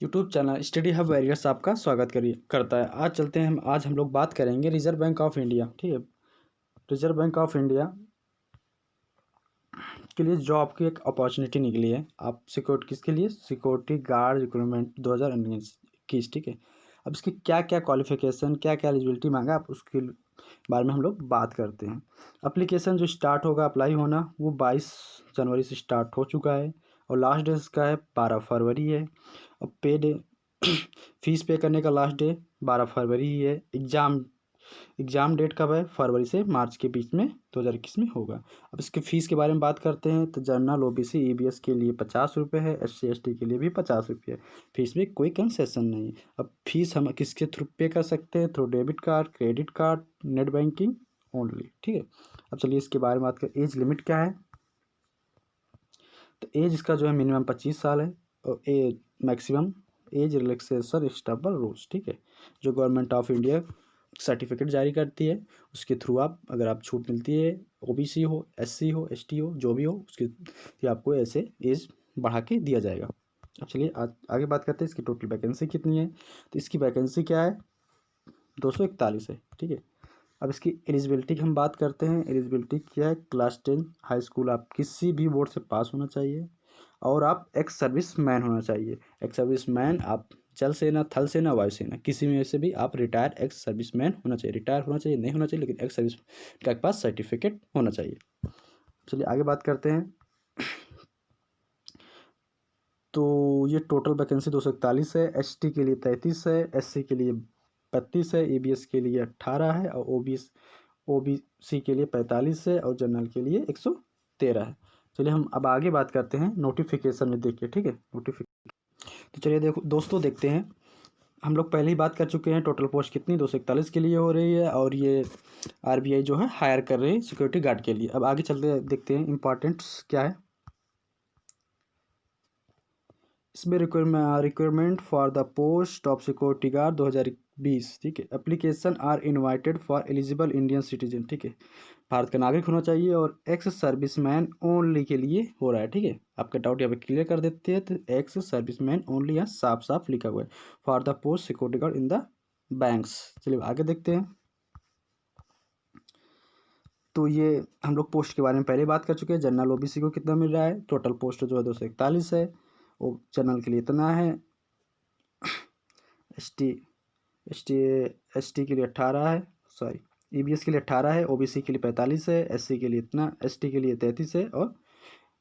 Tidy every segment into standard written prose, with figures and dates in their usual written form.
YouTube channel study hub warriors आपका स्वागत करता है। आज हम लोग बात करेंगे रिजर्व बैंक ऑफ इंडिया। ठीक है, रिजर्व बैंक ऑफ इंडिया के लिए जॉब की एक अपॉर्चुनिटी निकली है। आप सिक्योरिटी किसके लिए, सिक्योरिटी गार्ड रिक्रूटमेंट 2021। ठीक है, अब इसकी क्या क्या क्वालिफिकेशन, क्या क्या एलिजिबिलिटी मांगा, आप उसके बारे में हम लोग बात करते हैं। अप्लीकेशन जो स्टार्ट होगा अप्लाई होना वो 22 जनवरी से स्टार्ट हो चुका है और लास्ट डे इसका है 12 फरवरी है। और पे डे फीस पे करने का लास्ट डे 12 फरवरी ही है। एग्ज़ाम डेट कब है, फरवरी से मार्च के बीच में 2021 में होगा। अब इसके फीस के बारे में बात करते हैं तो जनरल ओबीसी ईबीएस के लिए 50 रुपये है, SC ST के लिए भी 50 रुपये है। फीस में कोई कंसेशन नहीं है। अब फीस हम किसके थ्रू पे कर सकते हैं, through debit card, credit card, net banking only. ठीक है, अब चलिए इसके बारे में बात करें। एज लिमिट क्या है, तो एज इसका जो है मिनिमम 25 साल है और maximum age relaxation stable rules. ठीक है, जो गवर्नमेंट ऑफ इंडिया सर्टिफिकेट जारी करती है उसके थ्रू अगर आप छूट मिलती है, ओबीसी हो, SC हो, ST हो, जो भी हो उसके आपको ऐसे एज बढ़ा के दिया जाएगा। अब चलिए आगे बात करते हैं इसकी टोटल वैकेंसी कितनी है। तो इसकी वैकेंसी क्या है, 241 है। ठीक है, अब इसकी एलिजिबिलिटी की हम बात करते हैं। एलिजिबिलिटी क्या है, क्लास 10 हाई स्कूल आप किसी भी बोर्ड से पास होना चाहिए और आप एक्स सर्विस मैन होना चाहिए। एक्स सर्विस मैन आप जल सेना, थल सेना, वायु सेना किसी में से भी आप रिटायर एक्स सर्विस मैन होना चाहिए। रिटायर होना चाहिए नहीं होना चाहिए, लेकिन एक्स सर्विस के पास सर्टिफिकेट होना चाहिए। चलिए आगे बात करते हैं। तो ये टोटल वैकेंसी 241 है। ST के लिए 33 है, SC के लिए 32 है, EBS के लिए 18 है और OBC के लिए 45 है और जनरल के लिए 113 है। चलिए हम अब आगे बात करते हैं नोटिफिकेशन में देखिए। ठीक है, नोटिफिकेशन तो चलिए देखो दोस्तों, देखते हैं। हम लोग पहले ही बात कर चुके हैं टोटल पोस्ट कितनी 241 के लिए हो रही है और ये RBI जो है हायर कर रही है सिक्योरिटी गार्ड के लिए। अब आगे चलते देखते हैं इंपॉर्टेंट्स क्या है इसमें। Requirement for the post of security guard 2020। ठीक है, application are invited for eligible Indian citizen. ठीक है, भारत का नागरिक होना चाहिए और एक्स सर्विसमैन ओनली के लिए हो रहा है। ठीक है, आपका डाउट यहाँ पे क्लियर कर देते हैं। तो एक्स सर्विसमैन ओनली यहाँ साफ साफ लिखा हुआ है for the post security guard in the banks. चलिए आगे देखते हैं। तो ये हम लोग पोस्ट के बारे में पहले बात कर चुके हैं। जनरल ओबीसी को कितना मिल रहा है, टोटल पोस्ट जो है 241 है। वो जनरल के लिए इतना है, ST ST के लिए 18 है, सॉरी EBS के लिए 18 है, OBC के लिए 45 है, SC के लिए इतना, ST के लिए 33 है और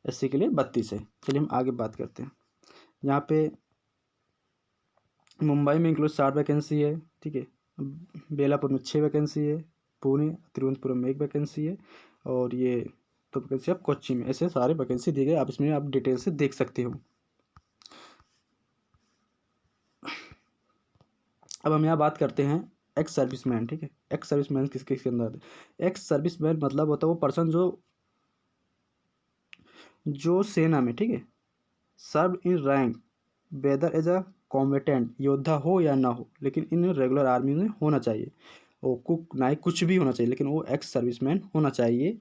SC के लिए 32 है। चलिए हम आगे बात करते हैं। यहाँ पे मुंबई में इंक्लूड 60 वैकेंसी है। ठीक है, बेलापुर में 6 वैकेंसी है, पुणे तिरुवनंतपुरम में 1 वैकेंसी है और ये तो वैकेंसी आप कोच्चि में, ऐसे सारे वैकेंसी दिए गए। आप इसमें आप डिटेल से देख सकते हो। अब हम यहाँ बात करते हैं एक्स सर्विसमैन। ठीक है, एक्स सर्विसमैन किसके अंदर आते हैं। एक्स सर्विसमैन मतलब होता है वो पर्सन जो सेना में, ठीक है, serve in rank whether as a combatant, योद्धा हो या ना हो, लेकिन इन रेगुलर आर्मी में होना चाहिए। वो कुक नाइक कुछ भी होना चाहिए, लेकिन वो एक्स सर्विसमैन होना चाहिए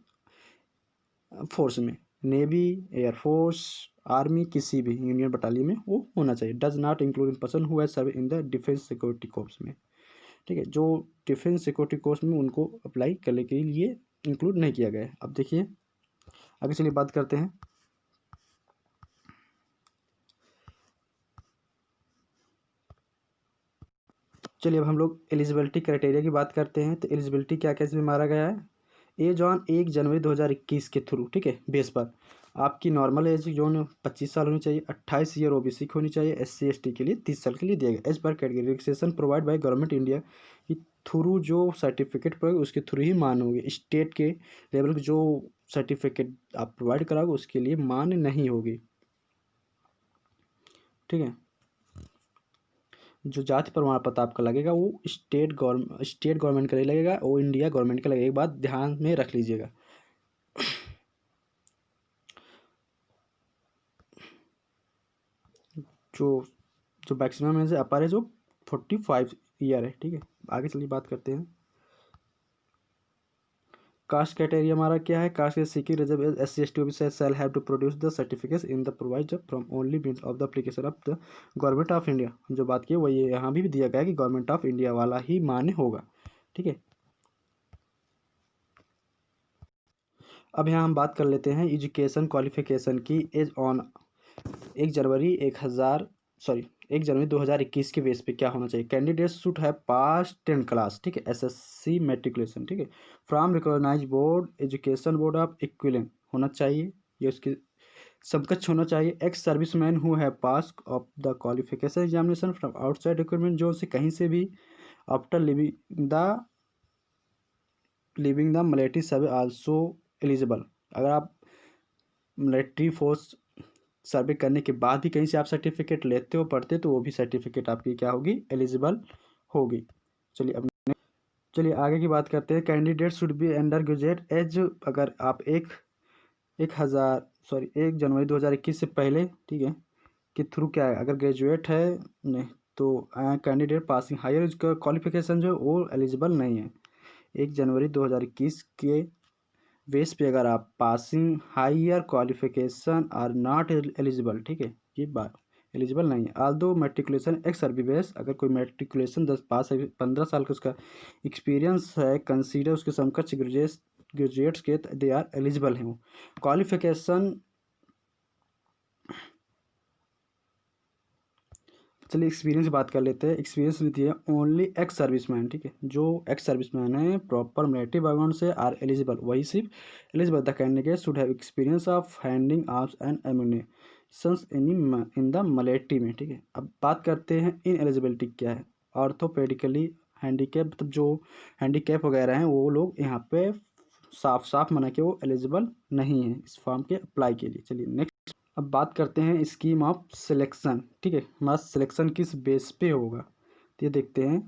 फोर्स में, नेवी, एयरफोर्स, आर्मी, किसी भी यूनियन बटालियन में वो होना चाहिए। Does not include in person who has serve in the defence security corps में। ठीक है, जो डिफेंस सिक्योरिटी कोर्स में उनको अप्लाई करने के लिए इंक्लूड नहीं किया गया है। अब देखिए आगे चलिए बात करते हैं। चलिए अब हम लोग एलिजिबिलिटी क्राइटेरिया की बात करते हैं। तो एलिजिबिलिटी क्या क्या इसमें मारा गया है, एज ऑन 1 जनवरी 2021 के थ्रू, ठीक है, बेस पर आपकी नॉर्मल एज जो 25 साल होनी चाहिए, 28 ईयर OBC की होनी चाहिए, SC ST के लिए 30 साल के लिए दिया गया। एज पर category relaxation provide by government India की थ्रू जो सर्टिफिकेट प्रोवाइड उसके थ्रू ही मान होगी। स्टेट के लेवल के जो सर्टिफिकेट आप प्रोवाइड कराओगे उसके लिए मान नहीं होगी। ठीक है, जो जाति प्रमाण पत्र आपका लगेगा वो स्टेट गवर्नमेंट का नहीं लगेगा, वो इंडिया गवर्नमेंट का लगेगा। एक बात ध्यान में रख लीजिएगा। जो जो मैक्सिमम एज अपर है जो 45 ईयर है। ठीक है, आगे चलिए बात करते हैं। कास्ट क्राइटेरिया हमारा क्या है, caste seeking reserve S C S T officer shall have to produce the certificates in the provide from only means of the application of the government of India. जो बात की वो ये यहाँ भी दिया गया है कि गवर्नमेंट ऑफ इंडिया वाला ही मान्य होगा, ठीक है। अब यहाँ हम बात कर लेते हैं एजुकेशन क्वालिफिकेशन की। एज ऑन 1 जनवरी 2021 के बेस पे क्या होना चाहिए। Candidate should have pass 10 class, ठीक है, एसएससी मैट्रिकुलेशन, ठीक है, from recognise board, education board of equivalent होना चाहिए, ये उसके समकक्ष होना चाहिए। Ex serviceman who have pass of the qualification examination from outside recruitment zone से कहीं से भी after living the military service also eligible. अगर आप मिलिट्री फोर्स सर्वे करने के बाद भी कहीं से आप सर्टिफिकेट लेते हो पढ़ते तो वो भी सर्टिफिकेट आपकी क्या होगी, एलिजिबल होगी। चलिए आगे की बात करते हैं। Candidate should be under graduate age, अगर आप 1 जनवरी 2021 से पहले, ठीक है, के थ्रू क्या है, अगर ग्रेजुएट है नहीं तो कैंडिडेट पासिंग हायर क्वालिफिकेशन जो वो एलिजिबल नहीं है। 1 जनवरी 2021 के बेस पे अगर आप passing higher qualification are not eligible, ठीक है, ये बात एलिजिबल नहीं है। आल्दो मेट्रिकुलेशन एक्स सर्विस, अगर कोई मेट्रिकुलेशन 10 पास है 15 साल का उसका एक्सपीरियंस है, कंसीडर उसके समकक्ष ग्रेजुएट्स के दे आर एलिजिबल हैं वो। क्वालिफिकेशन, चलिए एक्सपीरियंस की बात कर लेते हैं। एक्सपीरियंस विद है ओनली एक्स सर्विसमैन, ठीक है, जो एक्स सर्विसमैन है प्रॉपर मिलिट्री बैकग्राउंड से आर एलिजिबल, वही सिर्फ eligible. The candidate should have experience of handing arms and ammunitions in the military में, ठीक है। अब बात करते हैं इन एलिजिबिलिटी क्या है। ऑर्थोपेडिकली हैंडीकैप, मतलब जो हैंडीकैप वगैरह हैं वो लोग यहाँ पे साफ साफ मना के वो एलिजिबल नहीं है इस फॉर्म के अप्लाई के लिए। चलिए नेक्स्ट अब बात करते हैं स्कीम ऑफ सिलेक्शन, ठीक है, हमारा सिलेक्शन किस बेस पे होगा तो ये देखते हैं।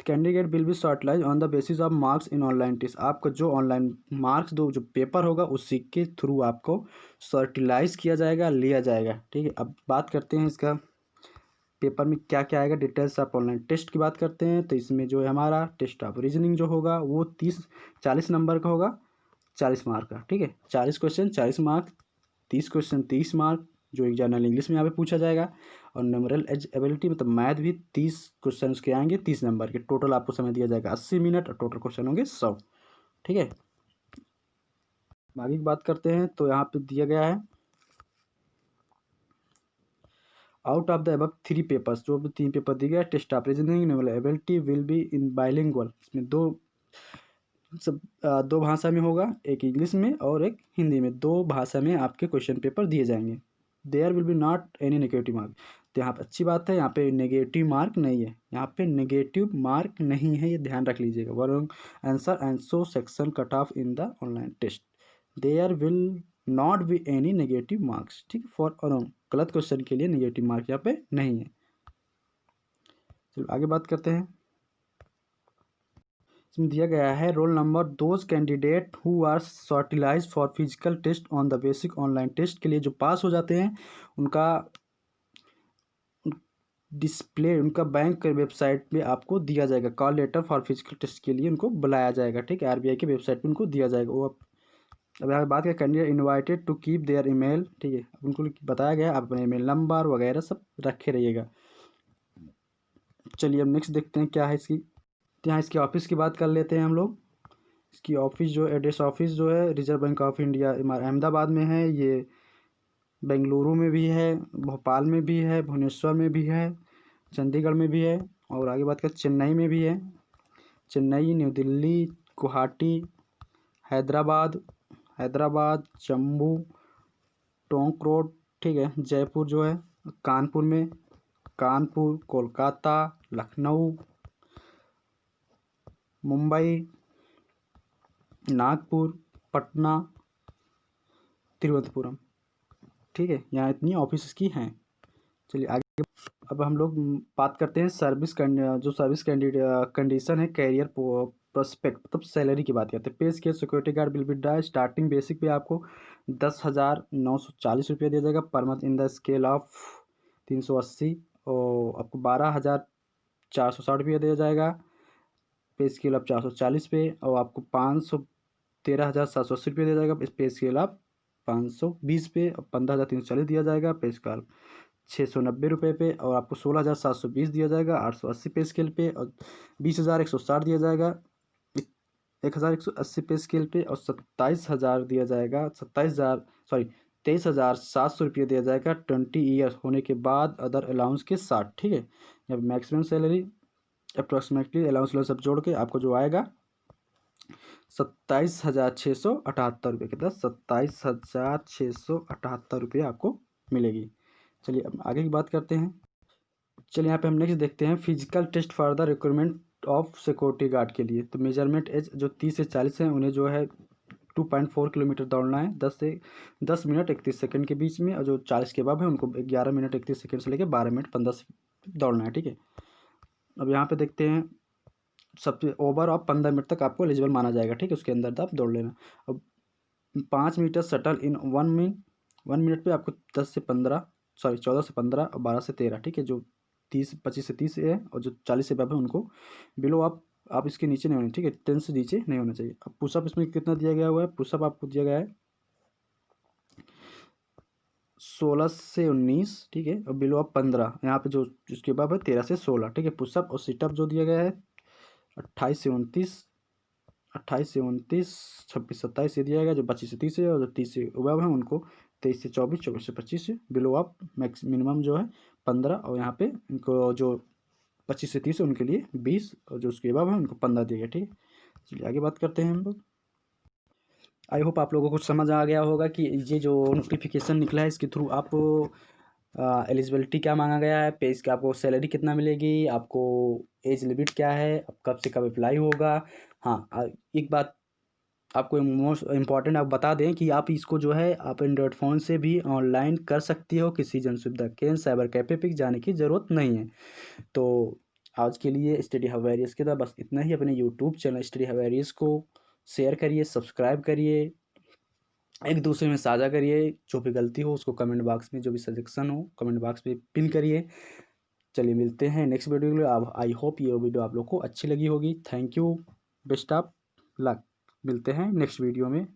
Candidate will be shortlisted on the basis of marks in online test. आपका जो ऑनलाइन मार्क्स दो जो पेपर होगा उसी के थ्रू आपको शॉर्टिलाइज किया जाएगा, लिया जाएगा, ठीक है। अब बात करते हैं इसका पेपर में क्या क्या आएगा, डिटेल्स ऑफ ऑनलाइन टेस्ट की बात करते हैं। तो इसमें जो है हमारा टेस्ट ऑफ रीजनिंग जो होगा वो 40 नंबर का होगा, 40 मार्क का, ठीक है, 40 क्वेश्चन 40 मार्क, 30 क्वेश्चन 30 मार्क जो एक जनरल इंग्लिश में यहाँ पे पूछा जाएगा। और न्यूमेरल एबिलिटी मतलब मैथ भी 30 क्वेश्चन उसके आएंगे 30 नंबर के। टोटल आपको समय दिया जाएगा 80 मिनट और टोटल क्वेश्चन होंगे 100, ठीक है। आगे की बात करते हैं तो यहाँ पे दिया गया है out of the above 3 papers, जो भी 3 पेपर दिए गए test of reasoning numeral ability will be in bilingual. इसमें दो भाषा में होगा, एक इंग्लिश में और एक हिंदी में, 2 भाषा में आपके क्वेश्चन पेपर दिए जाएंगे। There will be not any negative mark. तो यहाँ पे अच्छी बात है, यहाँ पे नेगेटिव मार्क नहीं है, यहाँ पे नेगेटिव मार्क नहीं है, ये ध्यान रख लीजिएगा। One answer and so section cut off in the online test, there will not be any negative marks, ठीक है, फॉर रॉन्ग, गलत क्वेश्चन के लिए नेगेटिव मार्क यहाँ पे नहीं है। चलो आगे बात करते हैं। इसमें दिया गया है roll number those candidate who are shortlisted for physical test on the basic online test के लिए जो पास हो जाते हैं उनका डिस्प्ले उनका बैंक के वेबसाइट पे आपको दिया जाएगा। Call letter for physical test के लिए उनको बुलाया जाएगा, ठीक है, आरबीआई के वेबसाइट पे उनको दिया जाएगा। वो अब यहाँ बात करें candidate invited to keep their email, ठीक है, उनको बताया गया आप अपने ईमेल नंबर वगैरह सब रखे रहिएगा। चलिए अब नेक्स्ट देखते हैं क्या है इसकी। तो यहाँ इसके ऑफिस की बात कर लेते हैं हम लोग। इसकी ऑफिस जो एड्रेस ऑफिस जो है reserve bank of India Ahmedabad में है, ये बेंगलुरु में भी है, भोपाल में भी है, भुवनेश्वर में भी है, चंडीगढ़ में भी है, और आगे बात करें चेन्नई में भी है। चेन्नई, न्यू दिल्ली, गुवाहाटी, हैदराबाद, जम्मू, टोंक रोड, ठीक है, जयपुर जो है, कानपुर में, कानपुर, कोलकाता, लखनऊ, मुंबई, नागपुर, पटना, तिरुवनंतपुरम, ठीक है, यहाँ इतनी ऑफिस की हैं। चलिए आगे अब हम लोग बात करते हैं जो सर्विस कंडीशन है, कैरियर प्रोस्पेक्ट मतलब सैलरी की बात करते हैं। पे scale security guard will be dry starting basic पे आपको 10,940 रुपया दिया जाएगा per month in the scale of 380, और आपको 12,460 रुपया दिया जाएगा पे स्केल ऑफ 440 पे, और आपको 13,780 रुपये दिया जाएगा। इस पे स्केल आप 520 पे और 15,340 दिया जाएगा पे स्केल 690 रुपये पे, और आपको 16,720 दिया जाएगा 880 पे स्केल पे, और 20,160 दिया जाएगा 1,180 पे स्केल पे, और 27,000 दिया जाएगा 23,700 रुपये दिया जाएगा 20 ईयर्स होने के बाद अदर अलाउंस के साथ, ठीक है। यहाँ पे मैक्सिमम सैलरी अप्रॉक्सीमेटली अलाउंस सब जोड़ के आपको जो आएगा 27,678 रुपये के तहत 27,678 रुपये आपको मिलेगी। चलिए अब आगे की बात करते हैं। चलिए यहाँ पे हम नेक्स्ट देखते हैं physical test for the requirement of security guard के लिए। तो मेजरमेंट एज जो 30 से 40 हैं उन्हें जो है 2.4 किलोमीटर दौड़ना है 10 मिनट 31 सेकंड के बीच में, और जो 40 के बाद है उनको 11 मिनट 31 सेकंड से लेकर 12 मिनट 15 सेकंड दौड़ना है, ठीक है। अब यहाँ पे देखते हैं सबसे ओवर ऑफ 15 मिनट तक आपको एलिजिबल माना जाएगा, ठीक है, उसके अंदर आप दौड़ लेना। अब 5 मीटर शटल इन 1 मिनट पे आपको 14 से 15 और 12 से 13, ठीक है। जो 25 से 30 है और जो 40 से above है उनको बिलो आप इसके नीचे नहीं होने, ठीक है, 10 से नीचे नहीं होना चाहिए। अब पुशअप इसमें कितना दिया गया हुआ है, पुशअप आपको दिया गया है 16 से 19, ठीक है, और बिलो आप 15, यहाँ पे जो इसके बाद है 13 से 16, ठीक है, पुशअप। और सिटअप जो दिया गया है 28 से 29, 26 27 ये दिया गया, जो 25 से 30 है, और जो 30 से अबव है उनको 23 से 24, 24 से 25 से बिलो आप मैक्स मिनिमम जो है 15, और यहाँ पे इनको जो 25 से 30 है उनके लिए 20, और जो उसके अबव है उनको 15 दिया गया, ठीक है। चलिए आगे बात करते हैं हम लोग। आई होप आप लोगों को कुछ समझ आ गया होगा कि ये जो नोटिफिकेशन निकला है इसके थ्रू आप एलिजिबिलिटी क्या मांगा गया है, पे इसका आपको सैलरी कितना मिलेगी, आपको एज लिमिट क्या है, अब कब से कब अप्लाई होगा। हाँ, एक बात आपको मोस्ट इम्पॉर्टेंट आप बता दें कि आप इसको जो है आप एंड्रॉयड फ़ोन से भी ऑनलाइन कर सकती हो, किसी जन सुविधा केंद्र साइबर कैफे पे जाने की ज़रूरत नहीं है। तो आज के लिए स्टडी हवेरियस के बस इतना ही। अपने यूट्यूब चैनल स्टडी हवेरियस को शेयर करिए, सब्सक्राइब करिए, एक दूसरे में साझा करिए, जो भी गलती हो उसको कमेंट बॉक्स में, जो भी सजेशन हो कमेंट बॉक्स में पिन करिए। चलिए मिलते हैं नेक्स्ट वीडियो के लिए। आप आई होप ये वीडियो आप लोग को अच्छी लगी होगी। Thank you, best of luck. मिलते हैं नेक्स्ट वीडियो में।